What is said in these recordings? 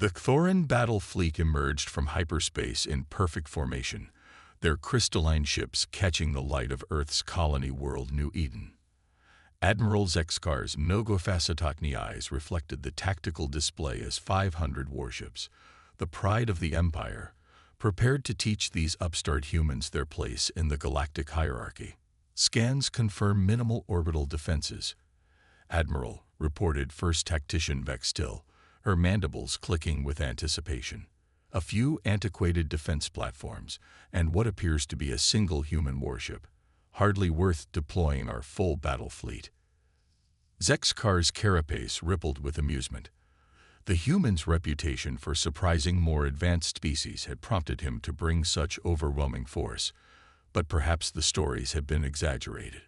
The Thorin battle fleet emerged from hyperspace in perfect formation, their crystalline ships catching the light of Earth's colony world New Eden. Admiral Zexkar's Nogofacetakni eyes reflected the tactical display as 500 warships, the pride of the Empire, prepared to teach these upstart humans their place in the galactic hierarchy. Scans confirm minimal orbital defenses. Admiral, reported First Tactician Vextil, her mandibles clicking with anticipation. A few antiquated defense platforms, and what appears to be a single human warship. Hardly worth deploying our full battle fleet. Zexkar's carapace rippled with amusement. The human's reputation for surprising more advanced species had prompted him to bring such overwhelming force, but perhaps the stories had been exaggerated.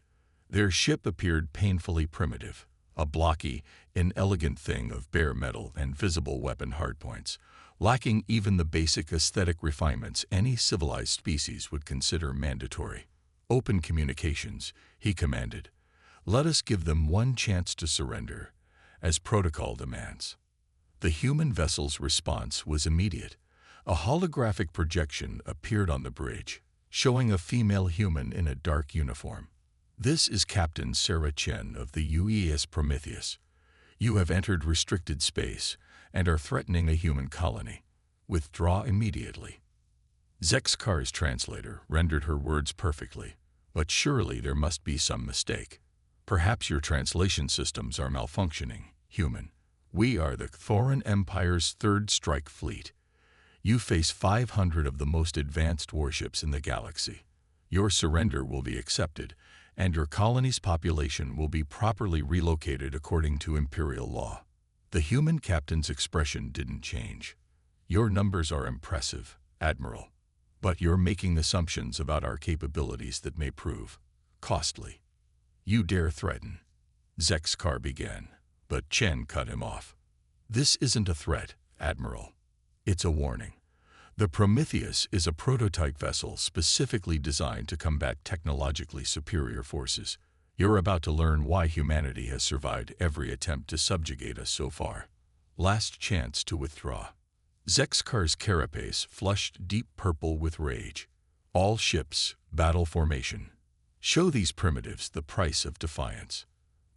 Their ship appeared painfully primitive, a blocky, inelegant thing of bare metal and visible weapon hardpoints, lacking even the basic aesthetic refinements any civilized species would consider mandatory. Open communications, he commanded. Let us give them one chance to surrender, as protocol demands. The human vessel's response was immediate. A holographic projection appeared on the bridge, showing a female human in a dark uniform. This is Captain Sarah Chen of the UES Prometheus. You have entered restricted space and are threatening a human colony. Withdraw immediately. Zexkar's translator rendered her words perfectly, but surely there must be some mistake. Perhaps your translation systems are malfunctioning, human. We are the Thorin Empire's third strike fleet. You face 500 of the most advanced warships in the galaxy. Your surrender will be accepted, and your colony's population will be properly relocated according to Imperial law. The human captain's expression didn't change. Your numbers are impressive, Admiral. But you're making assumptions about our capabilities that may prove costly. You dare threaten. Zexkar began, but Chen cut him off. This isn't a threat, Admiral. It's a warning. The Prometheus is a prototype vessel specifically designed to combat technologically superior forces. You're about to learn why humanity has survived every attempt to subjugate us so far. Last chance to withdraw. Zexkar's carapace flushed deep purple with rage. All ships, battle formation. Show these primitives the price of defiance.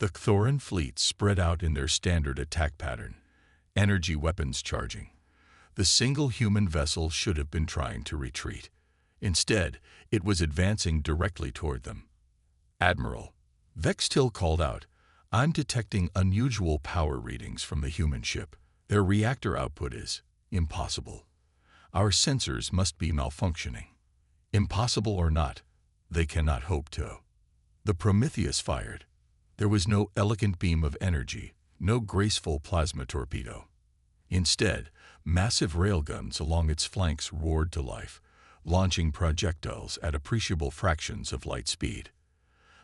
The Thorin fleet spread out in their standard attack pattern, energy weapons charging. The single human vessel should have been trying to retreat. Instead, it was advancing directly toward them. Admiral, Vextil called out, I'm detecting unusual power readings from the human ship. Their reactor output is impossible. Our sensors must be malfunctioning. Impossible or not, they cannot hope to. The Prometheus fired. There was no elegant beam of energy, no graceful plasma torpedo. Instead, massive railguns along its flanks roared to life, launching projectiles at appreciable fractions of light speed.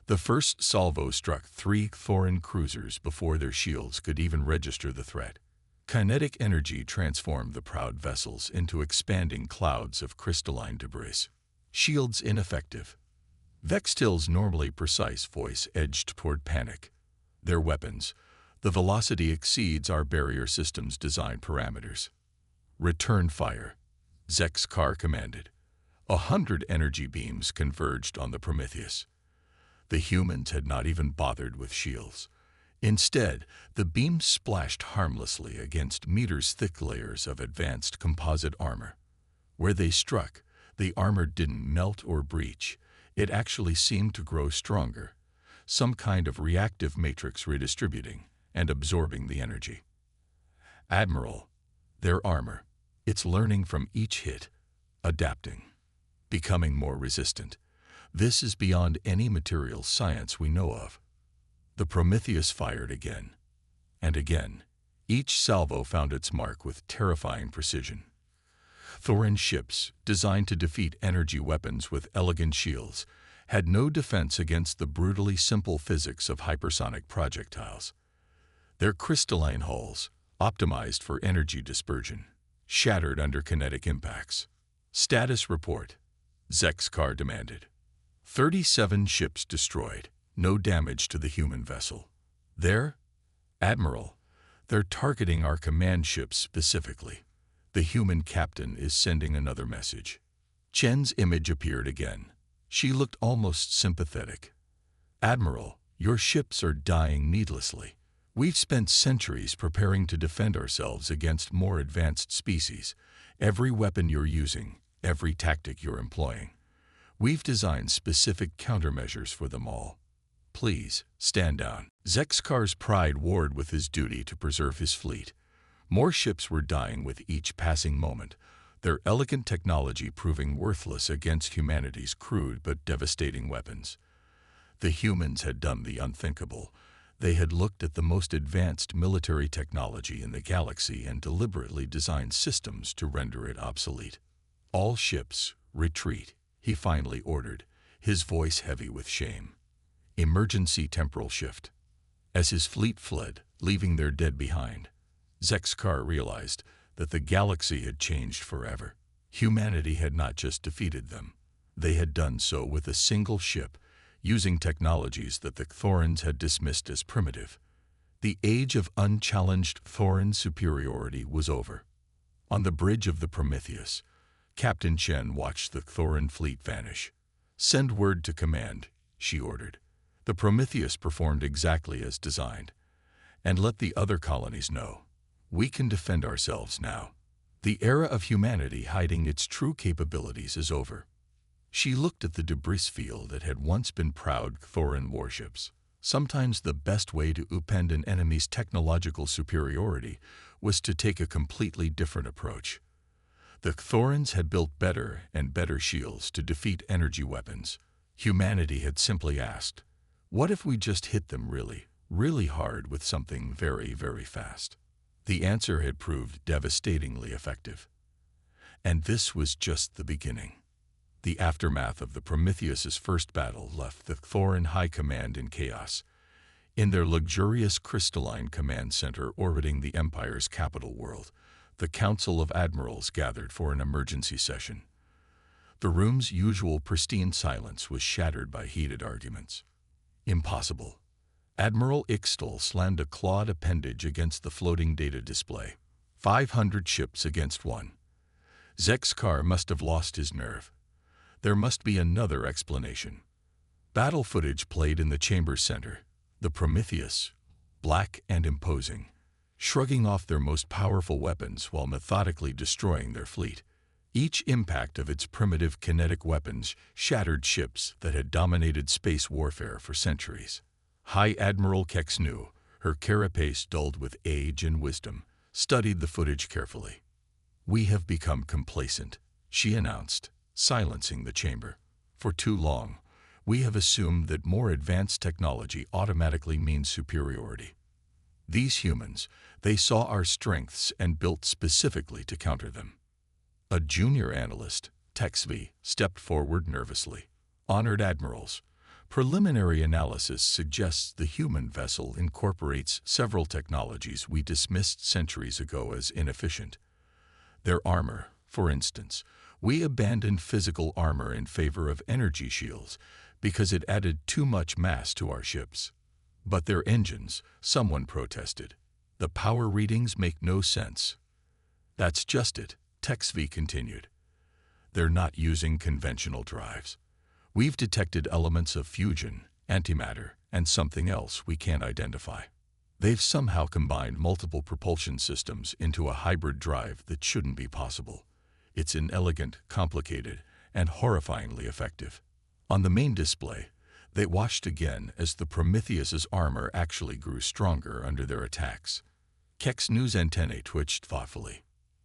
The first salvo struck 3 Thorin cruisers before their shields could even register the threat. Kinetic energy transformed the proud vessels into expanding clouds of crystalline debris. Shields ineffective. Vextil's normally precise voice edged toward panic. Their weapons. The velocity exceeds our barrier system's design parameters. Return fire, Zexkar commanded. 100 energy beams converged on the Prometheus. The humans had not even bothered with shields. Instead, the beams splashed harmlessly against meters-thick layers of advanced composite armor. Where they struck, the armor didn't melt or breach. It actually seemed to grow stronger, some kind of reactive matrix redistributing and absorbing the energy. Admiral, their armor, it's learning from each hit, adapting, becoming more resistant. This is beyond any material science we know of. The Prometheus fired again, and again. Each salvo found its mark with terrifying precision. Thorin ships, designed to defeat energy weapons with elegant shields, had no defense against the brutally simple physics of hypersonic projectiles. Their crystalline hulls, optimized for energy dispersion, shattered under kinetic impacts. Status report, Zexkar demanded. 37 ships destroyed, no damage to the human vessel. There, Admiral, They're targeting our command ships specifically. The human captain is sending another message. Chen's image appeared again. She looked almost sympathetic. Admiral, your ships are dying needlessly. We've spent centuries preparing to defend ourselves against more advanced species. Every weapon you're using, every tactic you're employing. We've designed specific countermeasures for them all. Please, stand down. Zexkar's pride warred with his duty to preserve his fleet. More ships were dying with each passing moment, their elegant technology proving worthless against humanity's crude but devastating weapons. The humans had done the unthinkable. They had looked at the most advanced military technology in the galaxy and deliberately designed systems to render it obsolete. All ships, retreat, he finally ordered, his voice heavy with shame. Emergency temporal shift. As his fleet fled, leaving their dead behind, Zexkar realized that the galaxy had changed forever. Humanity had not just defeated them. They had done so with a single ship, using technologies that the Thorins had dismissed as primitive. The age of unchallenged Thorin superiority was over. On the bridge of the Prometheus, Captain Chen watched the Thorin fleet vanish. "Send word to command," she ordered. The Prometheus performed exactly as designed. "And let the other colonies know. We can defend ourselves now. The era of humanity hiding its true capabilities is over." She looked at the debris field that had once been proud Thorin warships. Sometimes the best way to upend an enemy's technological superiority was to take a completely different approach. The Thorins had built better and better shields to defeat energy weapons. Humanity had simply asked, what if we just hit them really, really hard with something very, very fast? The answer had proved devastatingly effective. And this was just the beginning. The aftermath of the Prometheus's first battle left the Thorin High Command in chaos. In their luxurious crystalline command center orbiting the Empire's capital world, the Council of Admirals gathered for an emergency session. The room's usual pristine silence was shattered by heated arguments. Impossible. Admiral Ixtal slammed a clawed appendage against the floating data display. 500 ships against one. Zexkar must have lost his nerve. There must be another explanation. Battle footage played in the chamber center. The Prometheus, black and imposing, shrugging off their most powerful weapons while methodically destroying their fleet. Each impact of its primitive kinetic weapons shattered ships that had dominated space warfare for centuries. High Admiral Kexnu, her carapace dulled with age and wisdom, studied the footage carefully. "We have become complacent," she announced, silencing the chamber. "For too long, we have assumed that more advanced technology automatically means superiority. These humans, they saw our strengths and built specifically to counter them." A junior analyst, Texvi, stepped forward nervously. "Honored Admirals, preliminary analysis suggests the human vessel incorporates several technologies we dismissed centuries ago as inefficient. Their armor, for instance. We abandoned physical armor in favor of energy shields because it added too much mass to our ships. But their engines, someone protested. The power readings make no sense." "That's just it," Texvi continued. "They're not using conventional drives. We've detected elements of fusion, antimatter, and something else we can't identify. They've somehow combined multiple propulsion systems into a hybrid drive that shouldn't be possible. It's inelegant, complicated, and horrifyingly effective." On the main display, they watched again as the Prometheus's armor actually grew stronger under their attacks. Kexnu's antennae twitched thoughtfully.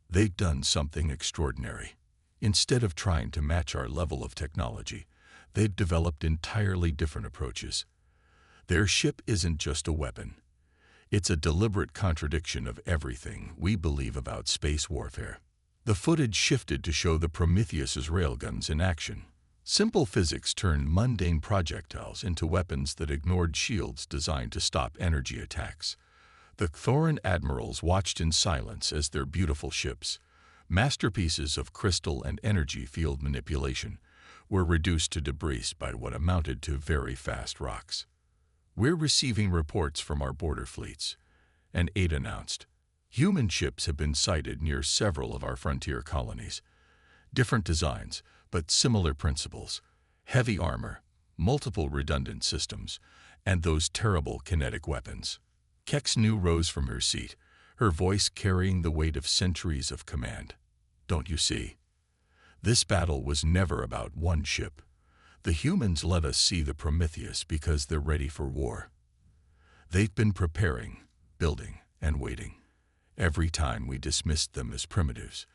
"They've done something extraordinary. Instead of trying to match our level of technology, they've developed entirely different approaches. Their ship isn't just a weapon. It's a deliberate contradiction of everything we believe about space warfare." The footage shifted to show the Prometheus's railguns in action. Simple physics turned mundane projectiles into weapons that ignored shields designed to stop energy attacks. The Thorin admirals watched in silence as their beautiful ships, masterpieces of crystal and energy field manipulation, were reduced to debris by what amounted to very fast rocks. "We're receiving reports from our border fleets. and Aid announced, "Human ships have been sighted near several of our frontier colonies. Different designs, but similar principles. Heavy armor, multiple redundant systems, and those terrible kinetic weapons." Kex Nu rose from her seat, her voice carrying the weight of centuries of command. "Don't you see? This battle was never about one ship. The humans let us see the Prometheus because they're ready for war. They've been preparing, building, and waiting. Every time we dismissed them as primitives,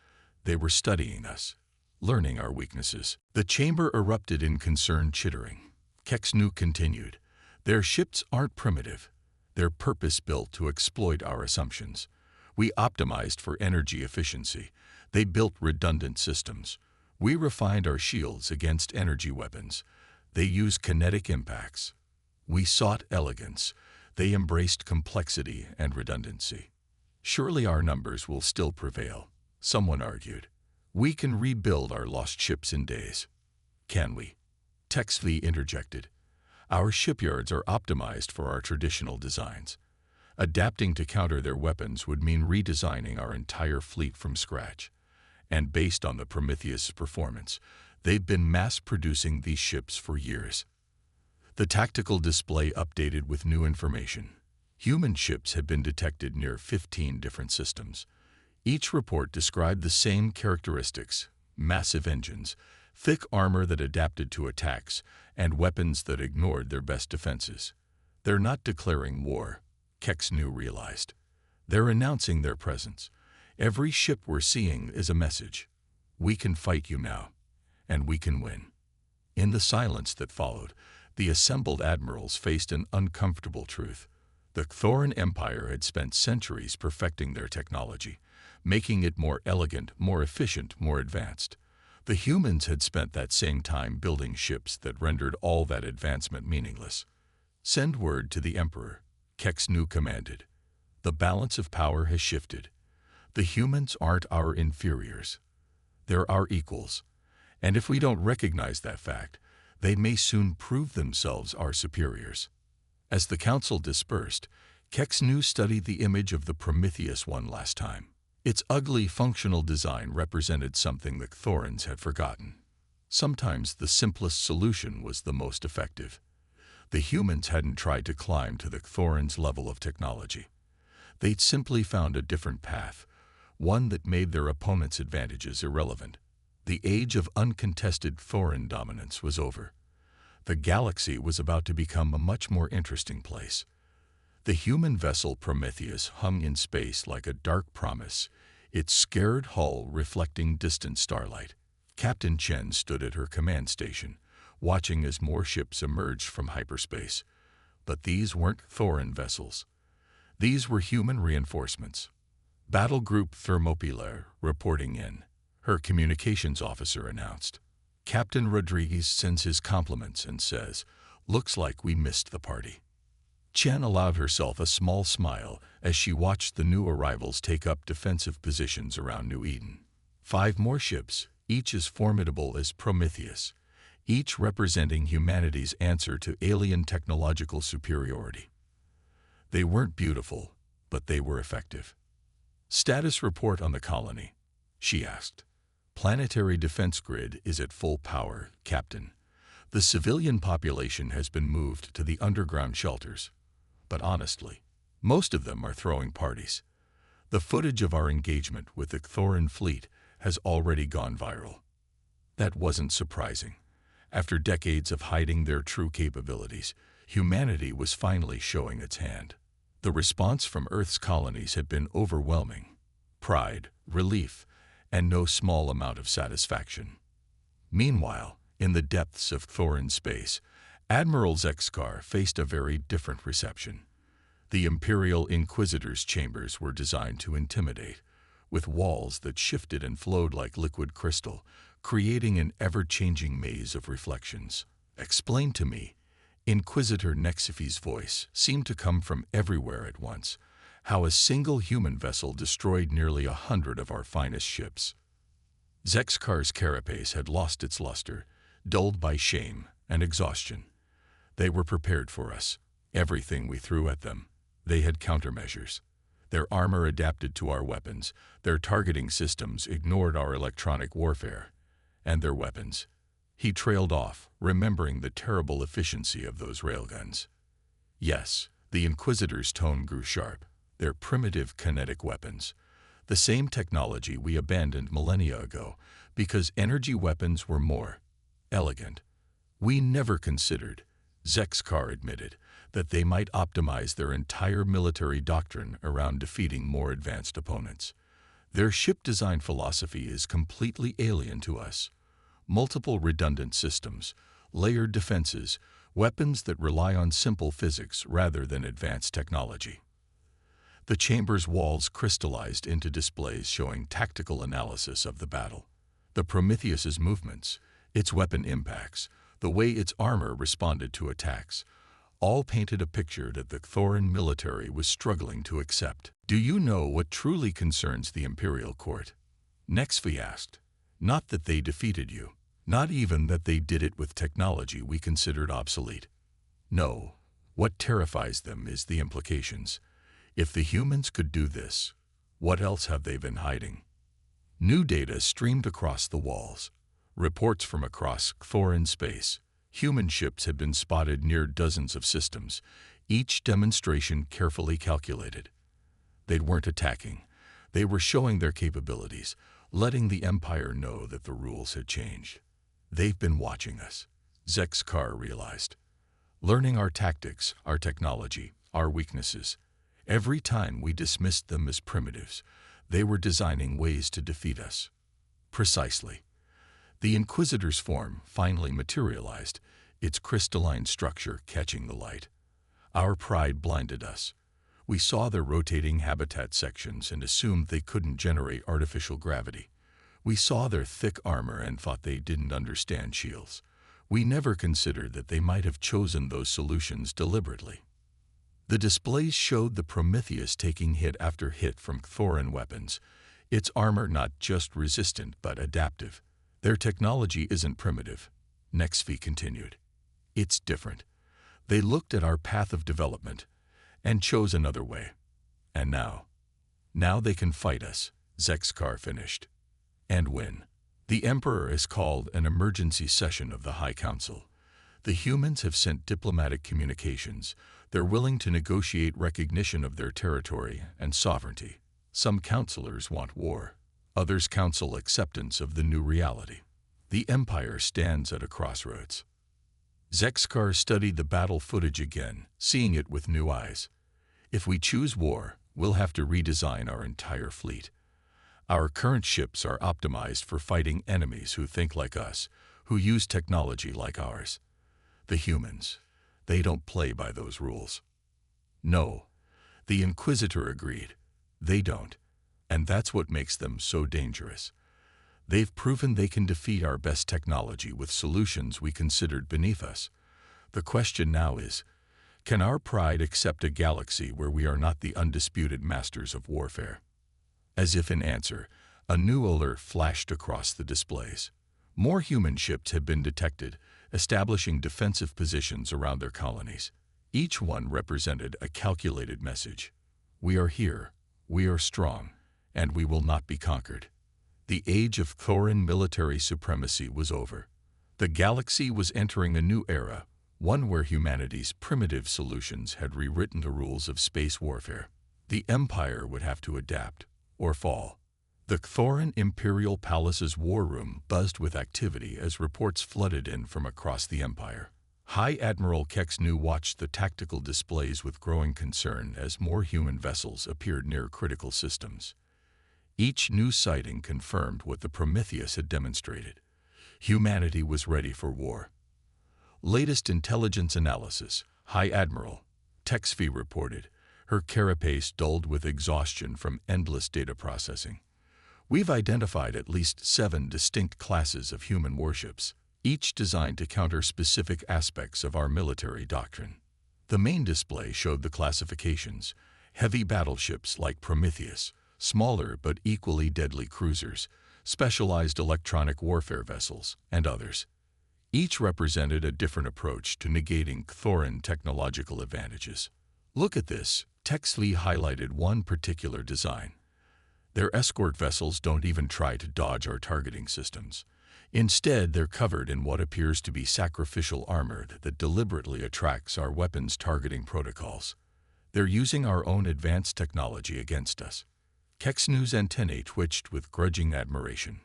they were studying us, learning our weaknesses." The chamber erupted in concerned chittering. Kex Nu continued, "Their ships aren't primitive. They're purpose-built to exploit our assumptions. We optimized for energy efficiency. They built redundant systems. We refined our shields against energy weapons. They used kinetic impacts. We sought elegance. They embraced complexity and redundancy. Surely our numbers will still prevail," someone argued. "We can rebuild our lost ships in days." "Can we?" Tex V interjected. "Our shipyards are optimized for our traditional designs. Adapting to counter their weapons would mean redesigning our entire fleet from scratch. And based on the Prometheus' performance, they've been mass-producing these ships for years." The tactical display updated with new information. Human ships had been detected near 15 different systems. Each report described the same characteristics: massive engines, thick armor that adapted to attacks, and weapons that ignored their best defenses. "They're not declaring war," Kex Nu realized. "They're announcing their presence. Every ship we're seeing is a message. We can fight you now, and we can win." In the silence that followed, the assembled admirals faced an uncomfortable truth. The Thorin Empire had spent centuries perfecting their technology, making it more elegant, more efficient, more advanced. The humans had spent that same time building ships that rendered all that advancement meaningless. "Send word to the Emperor," Kex Nu commanded. "The balance of power has shifted. The humans aren't our inferiors. They're our equals. And if we don't recognize that fact, they may soon prove themselves our superiors." As the council dispersed, Kex Nu studied the image of the Prometheus one last time. Its ugly, functional design represented something the Thorins had forgotten. Sometimes the simplest solution was the most effective. The humans hadn't tried to climb to the Thorins' level of technology. They'd simply found a different path, one that made their opponents' advantages irrelevant. The age of uncontested Thorin dominance was over. The galaxy was about to become a much more interesting place. The human vessel Prometheus hung in space like a dark promise, its scared hull reflecting distant starlight. Captain Chen stood at her command station, watching as more ships emerged from hyperspace. But these weren't Thorin vessels. These were human reinforcements. "Battle Group Thermopylae reporting in," her communications officer announced. "Captain Rodriguez sends his compliments and says, 'Looks like we missed the party.'" Chen allowed herself a small smile as she watched the new arrivals take up defensive positions around New Eden. 5 more ships, each as formidable as Prometheus, each representing humanity's answer to alien technological superiority. They weren't beautiful, but they were effective. "Status report on the colony," she asked. "Planetary defense grid is at full power, Captain. The civilian population has been moved to the underground shelters. But honestly, most of them are throwing parties. The footage of our engagement with the Thorin fleet has already gone viral." That wasn't surprising. After decades of hiding their true capabilities, humanity was finally showing its hand. The response from Earth's colonies had been overwhelming. Pride, relief, and no small amount of satisfaction. Meanwhile, in the depths of Thorin space, Admiral Zexkar faced a very different reception. The Imperial Inquisitor's chambers were designed to intimidate, with walls that shifted and flowed like liquid crystal, creating an ever-changing maze of reflections. "Explain to me," Inquisitor Nexifi's voice seemed to come from everywhere at once, "how a single human vessel destroyed nearly 100 of our finest ships." Zexkar's carapace had lost its luster, dulled by shame and exhaustion. "They were prepared for us. Everything we threw at them, they had countermeasures. Their armor adapted to our weapons, their targeting systems ignored our electronic warfare, and their weapons. He trailed off, remembering the terrible efficiency of those railguns. Yes, the Inquisitor's tone grew sharp. Their primitive kinetic weapons. The same technology we abandoned millennia ago because energy weapons were more elegant. We never considered, Zexkar admitted, that they might optimize their entire military doctrine around defeating more advanced opponents. Their ship design philosophy is completely alien to us. Multiple redundant systems, layered defenses, weapons that rely on simple physics rather than advanced technology. The chamber's walls crystallized into displays showing tactical analysis of the battle. The Prometheus's movements, its weapon impacts, the way its armor responded to attacks, all painted a picture that the Thorin military was struggling to accept. Do you know what truly concerns the Imperial Court? Nexvi asked. Not that they defeated you. Not even that they did it with technology we considered obsolete. No, what terrifies them is the implications. If the humans could do this, what else have they been hiding? New data streamed across the walls. Reports from across Thorin space. Human ships had been spotted near dozens of systems, each demonstration carefully calculated. They weren't attacking. They were showing their capabilities, letting the Empire know that the rules had changed. They've been watching us, Zexkar realized. Learning our tactics, our technology, our weaknesses. Every time we dismissed them as primitives, they were designing ways to defeat us. Precisely. The Inquisitor's form finally materialized, its crystalline structure catching the light. Our pride blinded us. We saw their rotating habitat sections and assumed they couldn't generate artificial gravity. We saw their thick armor and thought they didn't understand shields. We never considered that they might have chosen those solutions deliberately. The displays showed the Prometheus taking hit after hit from Thorin weapons, its armor not just resistant but adaptive. Their technology isn't primitive, Nexvi continued. It's different. They looked at our path of development and chose another way. And now they can fight us, Zexkar finished. And win. The Emperor has called an emergency session of the High Council. The humans have sent diplomatic communications. They're willing to negotiate recognition of their territory and sovereignty. Some counselors want war. Others counsel acceptance of the new reality. The Empire stands at a crossroads. Zexkar studied the battle footage again, seeing it with new eyes. If we choose war, we'll have to redesign our entire fleet. Our current ships are optimized for fighting enemies who think like us, who use technology like ours. The humans, they don't play by those rules. No, the Inquisitor agreed. They don't. And that's what makes them so dangerous. They've proven they can defeat our best technology with solutions we considered beneath us. The question now is, can our pride accept a galaxy where we are not the undisputed masters of warfare? As if in answer, a new alert flashed across the displays. More human ships had been detected, establishing defensive positions around their colonies. Each one represented a calculated message. We are here, we are strong, and we will not be conquered. The age of Thorin military supremacy was over. The galaxy was entering a new era, one where humanity's primitive solutions had rewritten the rules of space warfare. The Empire would have to adapt, or fall. The Thorin Imperial Palace's war room buzzed with activity as reports flooded in from across the Empire. High Admiral Kexnu watched the tactical displays with growing concern as more human vessels appeared near critical systems. Each new sighting confirmed what the Prometheus had demonstrated. Humanity was ready for war. Latest intelligence analysis, High Admiral Texfi reported, her carapace dulled with exhaustion from endless data processing. We've identified at least 7 distinct classes of human warships, each designed to counter specific aspects of our military doctrine. The main display showed the classifications: heavy battleships like Prometheus, smaller but equally deadly cruisers, specialized electronic warfare vessels, and others. Each represented a different approach to negating Thorin technological advantages. Look at this, TechSV highlighted one particular design. Their escort vessels don't even try to dodge our targeting systems. Instead, they're covered in what appears to be sacrificial armor that deliberately attracts our weapons targeting protocols. They're using our own advanced technology against us. Kexnu's antennae twitched with grudging admiration.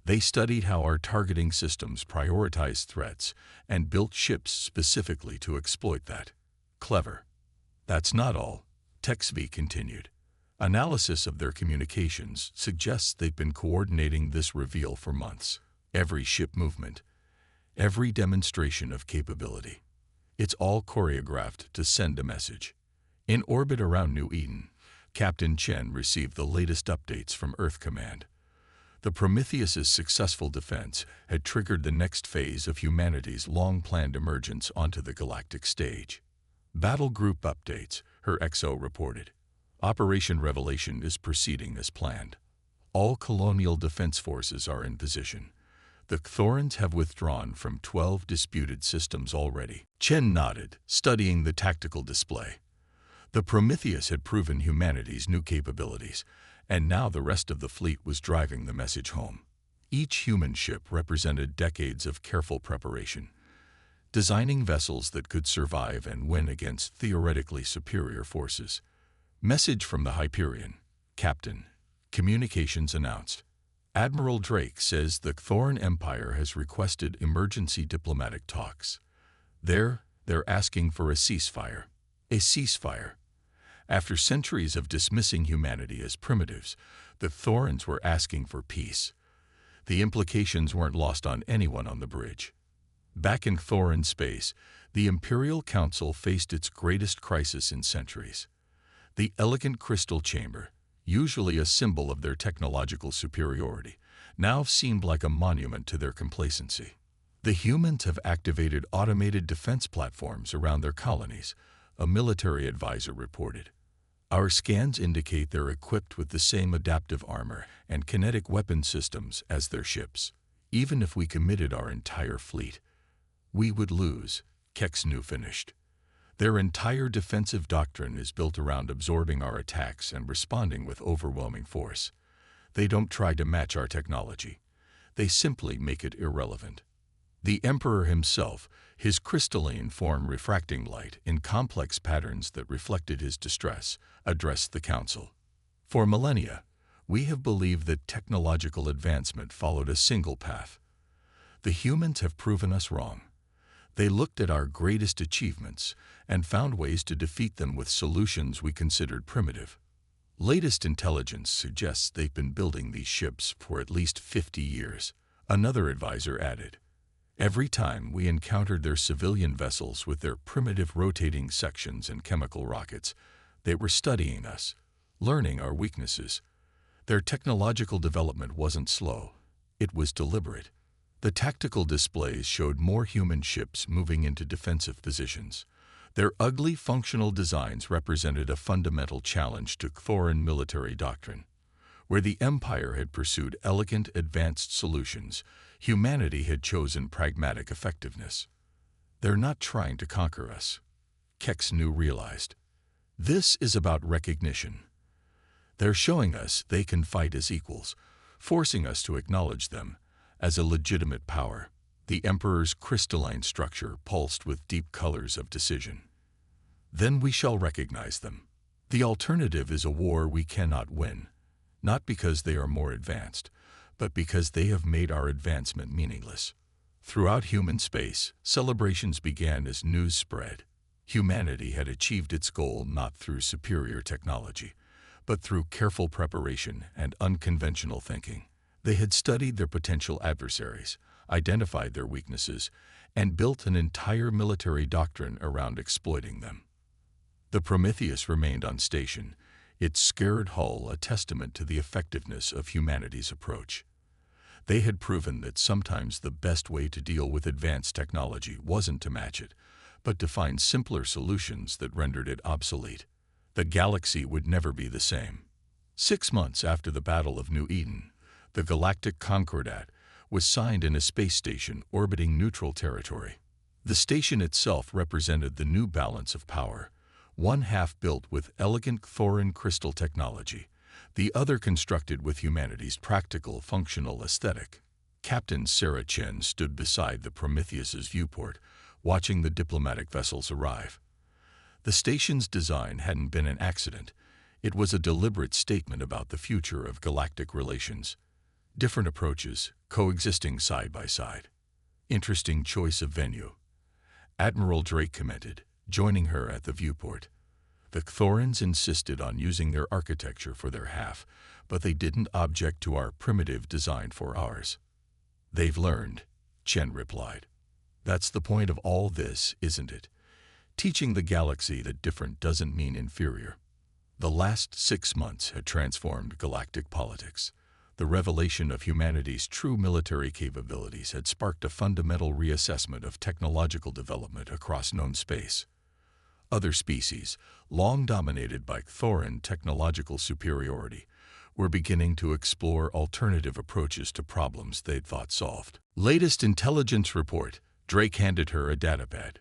They studied how our targeting systems prioritize threats and built ships specifically to exploit that. Clever. That's not all, TechSV continued. Analysis of their communications suggests they've been coordinating this reveal for months. Every ship movement, every demonstration of capability. It's all choreographed to send a message. In orbit around New Eden, Captain Chen received the latest updates from Earth Command. The Prometheus's successful defense had triggered the next phase of humanity's long-planned emergence onto the galactic stage. Battle Group updates, her XO reported. Operation Revelation is proceeding as planned. All colonial defense forces are in position. The Thorins have withdrawn from 12 disputed systems already. Chen nodded, studying the tactical display. The Prometheus had proven humanity's new capabilities, and now the rest of the fleet was driving the message home. Each human ship represented decades of careful preparation, designing vessels that could survive and win against theoretically superior forces. Message from the Hyperion. Captain. Communications announced. Admiral Drake says the Thorin Empire has requested emergency diplomatic talks. They're asking for a ceasefire. A ceasefire. After centuries of dismissing humanity as primitives, the Thorins were asking for peace. The implications weren't lost on anyone on the bridge. Back in Thorin space, the Imperial Council faced its greatest crisis in centuries. The elegant crystal chamber, usually a symbol of their technological superiority, now seemed like a monument to their complacency. The humans have activated automated defense platforms around their colonies, a military advisor reported. Our scans indicate they're equipped with the same adaptive armor and kinetic weapon systems as their ships. Even if we committed our entire fleet, we would lose, Kexnu finished. Their entire defensive doctrine is built around absorbing our attacks and responding with overwhelming force. They don't try to match our technology. They simply make it irrelevant. The Emperor himself, his crystalline form refracting light in complex patterns that reflected his distress, addressed the Council. For millennia, we have believed that technological advancement followed a single path. The humans have proven us wrong. They looked at our greatest achievements and found ways to defeat them with solutions we considered primitive. Latest intelligence suggests they've been building these ships for at least 50 years, another advisor added. Every time we encountered their civilian vessels with their primitive rotating sections and chemical rockets, they were studying us, learning our weaknesses. Their technological development wasn't slow. It was deliberate. The tactical displays showed more human ships moving into defensive positions. Their ugly functional designs represented a fundamental challenge to Thorin military doctrine. Where the Empire had pursued elegant, advanced solutions, humanity had chosen pragmatic effectiveness. They're not trying to conquer us, Kexnu realized. This is about recognition. They're showing us they can fight as equals, forcing us to acknowledge them as a legitimate power. The Emperor's crystalline structure pulsed with deep colors of decision. Then we shall recognize them. The alternative is a war we cannot win, not because they are more advanced, but because they have made our advancement meaningless. Throughout human space, celebrations began as news spread. Humanity had achieved its goal not through superior technology, but through careful preparation and unconventional thinking. They had studied their potential adversaries, identified their weaknesses, and built an entire military doctrine around exploiting them. The Prometheus remained on station, its scarred hull a testament to the effectiveness of humanity's approach. They had proven that sometimes the best way to deal with advanced technology wasn't to match it, but to find simpler solutions that rendered it obsolete. The galaxy would never be the same. 6 months after the Battle of New Eden, the Galactic Concordat was signed in a space station orbiting neutral territory. The station itself represented the new balance of power, one half built with elegant Thorin crystal technology, the other constructed with humanity's practical, functional aesthetic. Captain Sarah Chen stood beside the Prometheus's viewport, watching the diplomatic vessels arrive. The station's design hadn't been an accident. It was a deliberate statement about the future of galactic relations. Different approaches, coexisting side by side. Interesting choice of venue. Admiral Drake commented, joining her at the viewport. The Thorins insisted on using their architecture for their half, but they didn't object to our primitive design for ours. They've learned, Chen replied. That's the point of all this, isn't it? Teaching the galaxy that different doesn't mean inferior. The last 6 months had transformed galactic politics. The revelation of humanity's true military capabilities had sparked a fundamental reassessment of technological development across known space. Other species, long dominated by Thorin technological superiority, were beginning to explore alternative approaches to problems they'd thought solved. Latest intelligence report, Drake handed her a datapad.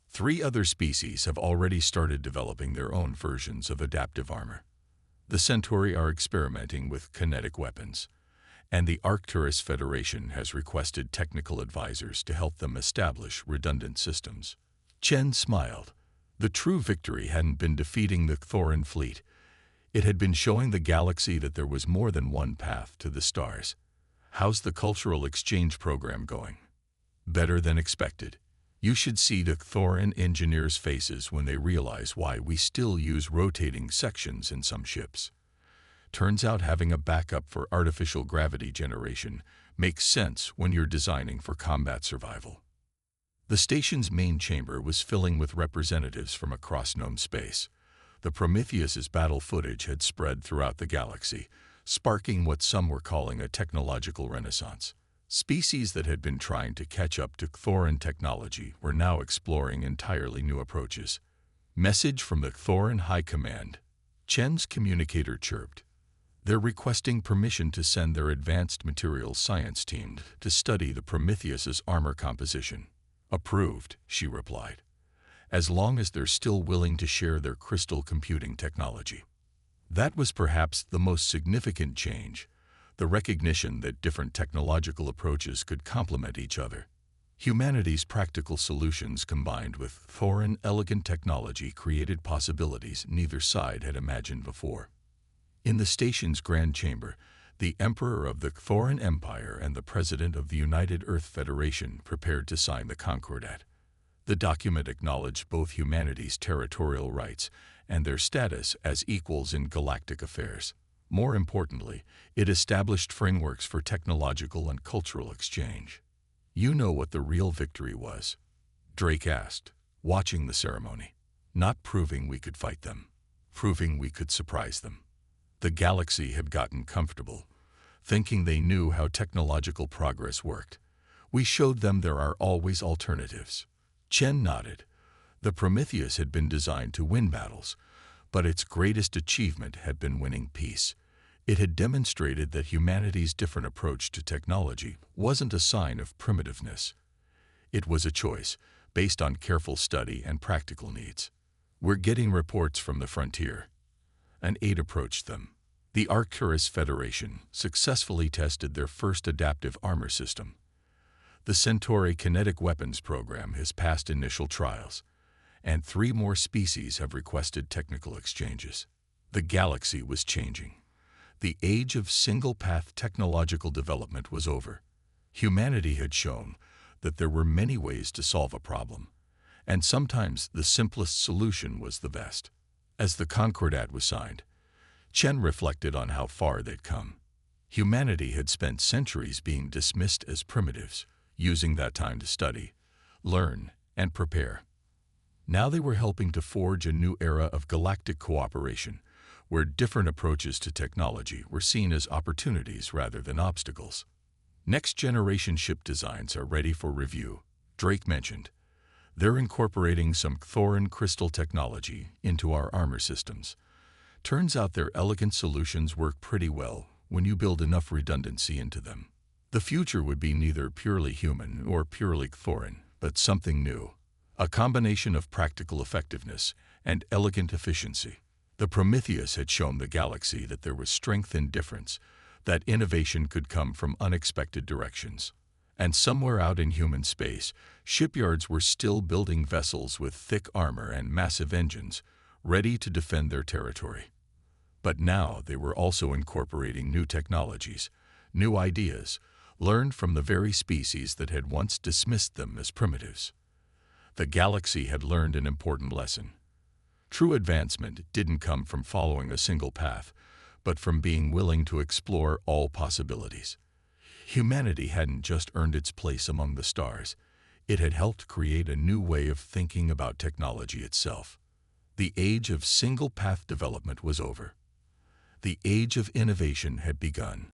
3 other species have already started developing their own versions of adaptive armor. The Centauri are experimenting with kinetic weapons, and the Arcturus Federation has requested technical advisors to help them establish redundant systems. Chen smiled. The true victory hadn't been defeating the Thorin fleet. It had been showing the galaxy that there was more than one path to the stars. How's the cultural exchange program going? Better than expected. You should see the Thorin engineers' faces when they realize why we still use rotating sections in some ships. Turns out having a backup for artificial gravity generation makes sense when you're designing for combat survival. The station's main chamber was filling with representatives from across known space. The Prometheus's battle footage had spread throughout the galaxy, sparking what some were calling a technological renaissance. Species that had been trying to catch up to Thorin technology were now exploring entirely new approaches. Message from the Thorin High Command. Chen's communicator chirped. They're requesting permission to send their advanced materials science team to study the Prometheus's armor composition. Approved, she replied. As long as they're still willing to share their crystal computing technology. That was perhaps the most significant change. The recognition that different technological approaches could complement each other. Humanity's practical solutions combined with Thorin elegant technology created possibilities neither side had imagined before. In the station's grand chamber, the Emperor of the Thorin Empire and the President of the United Earth Federation prepared to sign the concordat. The document acknowledged both humanity's territorial rights and their status as equals in galactic affairs. More importantly, it established frameworks for technological and cultural exchange. You know what the real victory was? Drake asked, watching the ceremony. Not proving we could fight them, proving we could surprise them. The galaxy had gotten comfortable, thinking they knew how technological progress worked. We showed them there are always alternatives. Chen nodded. The Prometheus had been designed to win battles, but its greatest achievement had been winning peace. It had demonstrated that humanity's different approach to technology wasn't a sign of primitiveness. It was a choice, based on careful study and practical needs. We're getting reports from the frontier. An aide approached them. The Arcturus Federation successfully tested their first adaptive armor system. The Centauri Kinetic Weapons program has passed initial trials, and 3 more species have requested technical exchanges. The galaxy was changing. The age of single-path technological development was over. Humanity had shown that there were many ways to solve a problem, and sometimes the simplest solution was the best. As the concordat was signed, Chen reflected on how far they'd come. Humanity had spent centuries being dismissed as primitives, using that time to study, learn, and prepare. Now they were helping to forge a new era of galactic cooperation, where different approaches to technology were seen as opportunities rather than obstacles. Next-generation ship designs are ready for review, Drake mentioned. They're incorporating some Thorin crystal technology into our armor systems. Turns out their elegant solutions work pretty well when you build enough redundancy into them. The future would be neither purely human or purely Thorin, but something new. A combination of practical effectiveness and elegant efficiency. The Prometheus had shown the galaxy that there was strength in difference, that innovation could come from unexpected directions. And somewhere out in human space, shipyards were still building vessels with thick armor and massive engines, ready to defend their territory. But now they were also incorporating new technologies, new ideas, learned from the very species that had once dismissed them as primitives. The galaxy had learned an important lesson. True advancement didn't come from following a single path, but from being willing to explore all possibilities. Humanity hadn't just earned its place among the stars, it had helped create a new way of thinking about technology itself. The age of single-path development was over. The age of innovation had begun.